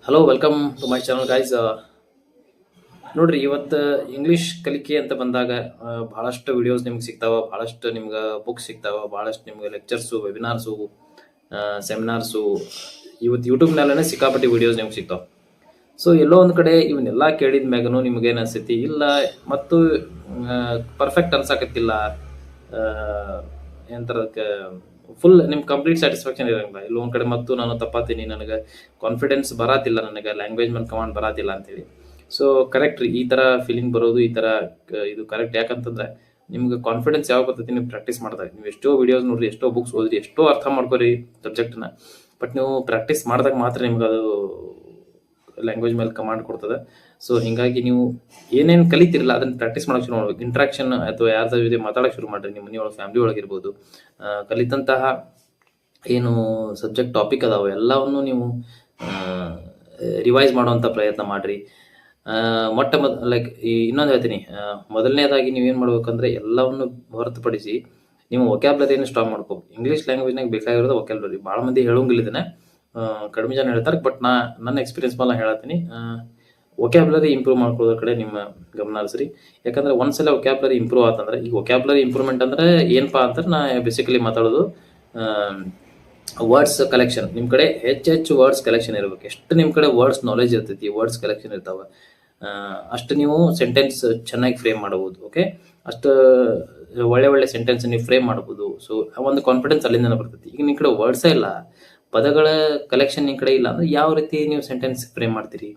Hello welcome to my channel guys. ನೋಡ್ರಿ, ಇವತ್ತು English ಕಲಿಕೆ ಅಂತ ಬಂದಾಗ ಭಾಳಷ್ಟು ವಿಡಿಯೋಸ್ ನಿಮ್ಗೆ ಸಿಗ್ತಾವ, ಭಾಳಷ್ಟು ನಿಮ್ಗೆ ಬುಕ್ಸ್ ಸಿಗ್ತಾವ, ಭಾಳಷ್ಟು ನಿಮ್ಗೆ ಲೆಕ್ಚರ್ಸು, ವೆಬಿನಾರ್ಸು, ಸೆಮಿನಾರ್ಸು. ಇವತ್ತು ಯೂಟ್ಯೂಬ್ನಲ್ಲೇ ಸಿಕ್ಕಾಪಟ್ಟಿ ವಿಡಿಯೋಸ್ ನಿಮ್ಗೆ ಸಿಗ್ತಾವೆ. ಸೊ ಎಲ್ಲೋ ಒಂದು ಕಡೆ ಇವನ್ನೆಲ್ಲ ಕೇಳಿದ ಮ್ಯಾಗನು ನಿಮ್ಗೇನು ಅನಿಸ್ತೈತಿ, ಇಲ್ಲ ಮತ್ತು ಪರ್ಫೆಕ್ಟ್ ಅನ್ಸಾಕತ್ತಿಲ್ಲ, ಏನಂತಾರದಕ್ಕೆ ಫುಲ್ ನಿಮ್ಗೆ ಕಂಪ್ಲೀಟ್ ಸ್ಯಾಟಿಸ್ಫ್ಯಾಕ್ಷನ್ ಇರಂಗಿಲ್ಲ. ಎಲ್ಲೋ ಒಂದು ಕಡೆ ಮತ್ತು ನಾನು ತಪ್ಪಾತೀನಿ, ನನಗೆ ಕಾನ್ಫಿಡೆನ್ಸ್ ಬರಾತಿಲ್ಲ, ನನಗೆ ಲ್ಯಾಂಗ್ವೇಜ್ ಮೇಲೆ ಕಮಾಂಡ್ ಬರಾತಿಲ್ಲ ಅಂತೇಳಿ. ಸೊ ಕರೆಕ್ಟ್ ರೀ, ಈ ಥರ ಫೀಲಿಂಗ್ ಬರೋದು, ಈ ಥರ ಇದು ಕರೆಕ್ಟ್. ಯಾಕಂತಂದ್ರೆ ನಿಮ್ಗೆ ಕಾನ್ಫಿಡೆನ್ಸ್ ಯಾವಾಗ ಬರ್ತೈತಿ, ನೀವು ಪ್ರಾಕ್ಟೀಸ್ ಮಾಡಿದಾಗ. ನೀವು ಎಷ್ಟೋ ವಿಡಿಯೋಸ್ ನೋಡ್ರಿ, ಎಷ್ಟೋ ಬುಕ್ಸ್ ಓದ್ರಿ, ಎಷ್ಟೋ ಅರ್ಥ ಮಾಡ್ಕೊರಿ ಸಬ್ಜೆಕ್ಟ್ನ, ಬಟ್ ನೀವು ಪ್ರಾಕ್ಟೀಸ್ ಮಾಡಿದಾಗ ಮಾತ್ರ ನಿಮ್ಗೆ ಅದು ಲ್ಯಾಂಗ್ವೇಜ್ ಮೇಲೆ ಕಮಾಂಡ್ ಕೊಡ್ತದೆ. ಸೊ ಹಿಂಗಾಗಿ ನೀವು ಏನೇನು ಕಲಿತಿರಲ್ಲ ಅದನ್ನ ಪ್ರಾಕ್ಟೀಸ್ ಮಾಡೋಕೆ ಶುರು ಮಾಡ್ಬೇಕು. ಇಂಟ್ರಾಕ್ಷನ್ ಅಥವಾ ಯಾರ್ದಾರ ಜೊತೆ ಮಾತಾಡೋಕೆ ಶುರು ಮಾಡಿರಿ. ನಿಮ್ಮ ಮನೆಯೊಳಗೆ, ಫ್ಯಾಮಿಲಿ ಒಳಗಿರ್ಬೋದು, ಕಲಿತಂತಹ ಏನು ಸಬ್ಜೆಕ್ಟ್ ಟಾಪಿಕ್ ಅದಾವೆ ಎಲ್ಲವನ್ನು ನೀವು ರಿವೈಸ್ ಮಾಡುವಂಥ ಪ್ರಯತ್ನ ಮಾಡಿರಿ. ಲೈಕ್ ಇನ್ನೊಂದು ಹೇಳ್ತೀನಿ, ಮೊದಲನೇದಾಗಿ ನೀವೇನು ಮಾಡ್ಬೇಕಂದ್ರೆ ಎಲ್ಲವನ್ನು ಹೊರತುಪಡಿಸಿ ನೀವು ವೊಕ್ಯಾಬ್ಲರಿಯನ್ನು ಸ್ಟ್ರಾಂಗ್ ಮಾಡ್ಕೋಬೇಕು. ಇಂಗ್ಲೀಷ್ ಲ್ಯಾಂಗ್ವೇಜ್ನಾಗ ಬೇಕಾಗಿರೋದು ವೊಕ್ಯಾಬ್ಲರಿ. ಭಾಳ ಮಂದಿ ಹೇಳೋಂಗಿಲ್ಲ ಇದನ್ನ, ಕಡಿಮೆ ಜನ ಹೇಳ್ತಾರೆ, ಬಟ್ ನನ್ನ ಎಕ್ಸ್ಪೀರಿಯನ್ಸ್ ಮೇಲೆ ಹೇಳ್ತೀನಿ. ವೊಕ್ಯಾಬ್ಲರಿ ಇಂಪ್ರೂವ್ ಮಾಡ್ಕೊಳ್ಳೋದ್ರ ಕಡೆ ನಿಮ್ಮ ಗಮನ ಹರಿಸ್ರಿ. ಯಾಕಂದ್ರೆ ಒಂದ್ಸಲ ವೊಕ್ಯಾಬ್ಲರಿ ಇಂಪ್ರೂವ್ ಆತಂದ್ರೆ, ಈಗ ವೊಕ್ಯಾಬ್ಲರಿ ಇಂಪ್ರೂವ್ಮೆಂಟ್ ಅಂದ್ರೆ ಏನಪ್ಪಾ ಅಂದ್ರೆ, ನಾ ಬೇಸಿಕಲಿ ಮಾತಾಡೋದು ವರ್ಡ್ಸ್ ಕಲೆಕ್ಷನ್. ನಿಮ್ಮ ಕಡೆ ಹೆಚ್ಚು ವರ್ಡ್ಸ್ ಕಲೆಕ್ಷನ್ ಇರಬೇಕು. ಎಷ್ಟು ನಿಮ್ಮ ಕಡೆ ವರ್ಡ್ಸ್ ನಾಲೆಜ್ ಇರ್ತೈತಿ, ವರ್ಡ್ಸ್ ಕಲೆಕ್ಷನ್ ಇರ್ತಾವೆ, ಅಷ್ಟು ನೀವು ಸೆಂಟೆನ್ಸ್ ಚೆನ್ನಾಗಿ ಫ್ರೇಮ್ ಮಾಡಬಹುದು. ಓಕೆ, ಅಷ್ಟು ಒಳ್ಳೆ ಸೆಂಟೆನ್ಸ್ ನೀವು ಫ್ರೇಮ್ ಮಾಡ್ಬೋದು. ಸೊ ಒಂದು ಕಾನ್ಫಿಡೆನ್ಸ್ ಅಲ್ಲಿಂದ ಬರ್ತೈತಿ. ಈಗ ನಿಮ್ಮ ಕಡೆ ವರ್ಡ್ಸೇ ಇಲ್ಲ, ಪದಗಳ ಕಲೆಕ್ಷನ್ ನಿಮ್ಮ ಕಡೆ ಇಲ್ಲ ಅಂದ್ರೆ ಯಾವ ರೀತಿ ನೀವು ಸೆಂಟೆನ್ಸ್ ಫ್ರೇಮ್ ಮಾಡ್ತೀರಿ?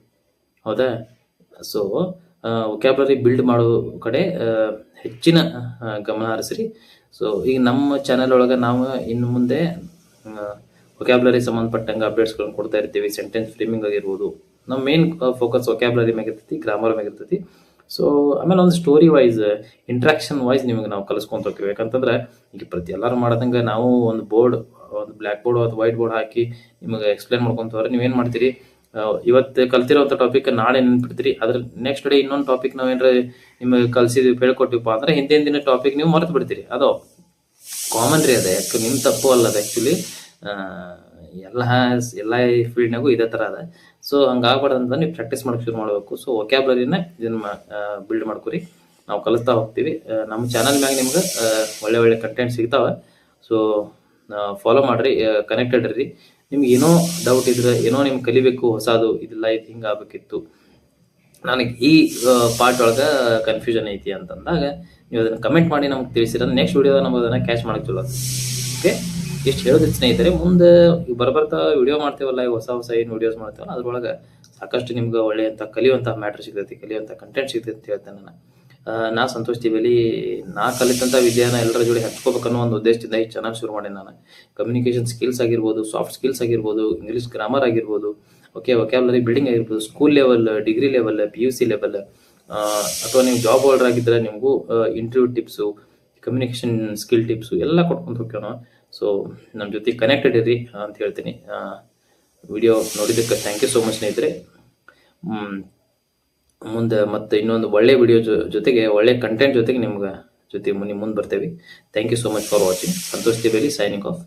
ಹೌದಾ? ಸೊ ವೊಕ್ಯಾಬ್ಲರಿ ಬಿಲ್ಡ್ ಮಾಡೋ ಕಡೆ ಹೆಚ್ಚಿನ ಗಮನ ಹರಿಸ್ರಿ. ಸೊ ಈಗ ನಮ್ಮ ಚಾನೆಲ್ ಒಳಗೆ ನಾವು ಇನ್ನು ಮುಂದೆ ವೊಕ್ಯಾಬ್ಲರಿ ಸಂಬಂಧಪಟ್ಟಂಗೆ ಅಪ್ಡೇಟ್ಸ್ಗಳನ್ನು ಕೊಡ್ತಾ ಇರ್ತೀವಿ. ಸೆಂಟೆನ್ಸ್ ಫ್ರೇಮಿಂಗ್ ಆಗಿರ್ಬೋದು, ನಮ್ಮ ಮೇನ್ ಫೋಕಸ್ ವೊಕ್ಯಾಬ್ಲರಿ ಮ್ಯಾಗ ಇರ್ತೈತಿ, ಗ್ರಾಮರ್ ಮ್ಯಾಗ ಇರ್ತೈತಿ. ಸೊ ಆಮೇಲೆ ಒಂದು ಸ್ಟೋರಿ ವೈಸ್, ಇಂಟ್ರಾಕ್ಷನ್ ವೈಸ್ ನಿಮಗೆ ನಾವು ಕಲಿಸ್ಕೊಂತ ಹೋಗ್ತೀವಿ. ಯಾಕಂತಂದ್ರೆ ಈಗ ಪ್ರತಿ ಎಲ್ಲರೂ ಮಾಡೋದಂಗೆ ನಾವು ಒಂದು ಬ್ಲ್ಯಾಕ್ ಬೋರ್ಡ್ ಅಥವಾ ವೈಟ್ ಬೋರ್ಡ್ ಹಾಕಿ ನಿಮಗೆ ಎಕ್ಸ್ಪ್ಲೇನ್ ಮಾಡ್ಕೊಂತ ಹೋದ್ರೆ ನೀವೇನು ಮಾಡ್ತೀರಿ, ಇವತ್ತು ಕಲ್ತಿರೋಂಥ ಟಾಪಿಕ್ ನಾಳೆ ನೆನ್ಪಿಡ್ತೀರಿ. ಅದ್ರ ನೆಕ್ಸ್ಟ್ ಡೇ ಇನ್ನೊಂದು ಟಾಪಿಕ್ ನಾವೇನಾರ ನಿಮಗೆ ಕಲ್ಸಿದ್ವಿ, ಹೇಳ್ಕೊಟ್ಟಿವಪ್ಪ ಅಂದ್ರೆ ಹಿಂದಿನ ದಿನ ಟಾಪಿಕ್ ನೀವು ಮರೆತು ಬಿಡ್ತೀರಿ. ಅದು ಕಾಮನ್ ರೀ, ಅದೇ ನಿಮ್ಮ ತಪ್ಪು ಅಲ್ಲ ಅದು. ಆ್ಯಕ್ಚುಲಿ ಎಲ್ಲ ಫೀಲ್ಡ್ನಾಗೂ ಇದೇ ಥರ ಅದ. ಸೊ ಹಂಗಾಗ್ಬಾರ್ದಂತ ನೀವು ಪ್ರಾಕ್ಟೀಸ್ ಮಾಡೋಕೆ ಶುರು ಮಾಡಬೇಕು. ಸೊ ವೊಕ್ಯಾಬ್ಲರಿನ ಇದನ್ನ ಬಿಲ್ಡ್ ಮಾಡ್ಕೊರಿ. ನಾವು ಕಲಿಸ್ತಾ ಹೋಗ್ತೀವಿ. ನಮ್ಮ ಚಾನಲ್ ಮ್ಯಾಗ ನಿಮ್ಗೆ ಒಳ್ಳೆ ಕಂಟೆಂಟ್ ಸಿಗ್ತಾವೆ. ಸೊ ಫಾಲೋ ಮಾಡಿರಿ, ಕನೆಕ್ಟೆಡ್ ಇರ್ರಿ. ನಿಮ್ಗೆ ಏನೋ ಡೌಟ್ ಇದ್ರೆ, ಏನೋ ನಿಮ್ಗೆ ಕಲಿಬೇಕು ಹೊಸದು, ಇದಿಲ್ಲ ಇದು ಹಿಂಗೆ ಆಗಬೇಕಿತ್ತು, ನನಗೆ ಈ ಪಾರ್ಟ್ ಒಳಗೆ ಕನ್ಫ್ಯೂಷನ್ ಐತಿ ಅಂತಂದಾಗ ನೀವು ಅದನ್ನು ಕಮೆಂಟ್ ಮಾಡಿ ನಮ್ಗೆ ತಿಳಿಸಿದ್ರೆ ನೆಕ್ಸ್ಟ್ ವಿಡಿಯೋದಾಗ ನಮ್ಗೆ ಅದನ್ನು ಕ್ಯಾಚ್ ಮಾಡೋಕೆ ಚಲೋ. ಓಕೆ, ಇಷ್ಟು ಹೇಳೋದಿತ್ತು ಸ್ನೇಹಿತರೆ. ಮುಂದೆ ಬರ್ತಾ ವಿಡಿಯೋ ಮಾಡ್ತೇವಲ್ಲ, ಹೊಸ ಏನು ವಿಡಿಯೋಸ್ ಮಾಡ್ತೇವಲ್ಲ, ಅದ್ರೊಳಗೆ ಸಾಕಷ್ಟು ನಿಮ್ಗೆ ಒಳ್ಳೆಯಂಥ ಕಲಿಯುವಂಥ ಮ್ಯಾಟ್ರ್ ಸಿಗ್ತೈತಿ, ಕಲಿಯುವಂಥ ಕಂಟೆಂಟ್ ಸಿಗ್ತೈತಿ ಅಂತ ಹೇಳ್ತೇನೆ ನಾನು. ನಾ ಸಂತೋಷ್ ಟಿವಿಲಿ ನಾ ಕಲಿತಂಥ ವಿದ್ಯಾನ ಎಲ್ಲರ ಜೋಡಿ ಹಂಚ್ಕೋಬೇಕನ್ನೋ ಒಂದು ಉದ್ದೇಶದಿಂದ ಈ ಚಾನಲ್ ಶುರು ಮಾಡಿ. ನಾನು ಕಮ್ಯುನಿಕೇಷನ್ ಸ್ಕಿಲ್ಸ್ ಆಗಿರ್ಬೋದು, ಸಾಫ್ಟ್ ಸ್ಕಿಲ್ಸ್ ಆಗಿರ್ಬೋದು, ಇಂಗ್ಲೀಷ್ ಗ್ರಾಮರ್ ಆಗಿರ್ಬೋದು, ಓಕೆ, ವೊಕ್ಯಾಬ್ಲರಿ ಬಿಲ್ಡಿಂಗ್ ಆಗಿರ್ಬೋದು, school level, degree level, PUC level, ಅಥವಾ ನೀವು ಜಾಬ್ ಹೋಲ್ಡರ್ ಆಗಿದ್ದರೆ ನಿಮಗೂ interview tips, communication skill tips ಎಲ್ಲ ಕೊಟ್ಕೊಂಡು ಹೋಗ್ತೇವೆ ನಾವು. ಸೊ ನಮ್ಮ ಜೊತೆ ಕನೆಕ್ಟೆಡ್ ಇರ್ರಿ ಅಂತ ಹೇಳ್ತೀನಿ. ವಿಡಿಯೋ ನೋಡಿದ್ದಕ್ಕೆ ಥ್ಯಾಂಕ್ ಯು ಸೋ ಮಚ್ ಸ್ನೇಹಿತರೆ. ಮುಂದೆ ಮತ್ತೆ ಇನ್ನೊಂದು ಒಳ್ಳೆ ವಿಡಿಯೋ ಜೊತೆಗೆ, ಒಳ್ಳೆ ಕಂಟೆಂಟ್ ಜೊತೆಗೆ ನಿಮ್ಮ ಮುಂದೆ ಬರ್ತೇವೆ. Thank you so much for watching. Santosh ಟಿವಿಲಿ ಸೈನಿಂಗ್ ಆಫ್.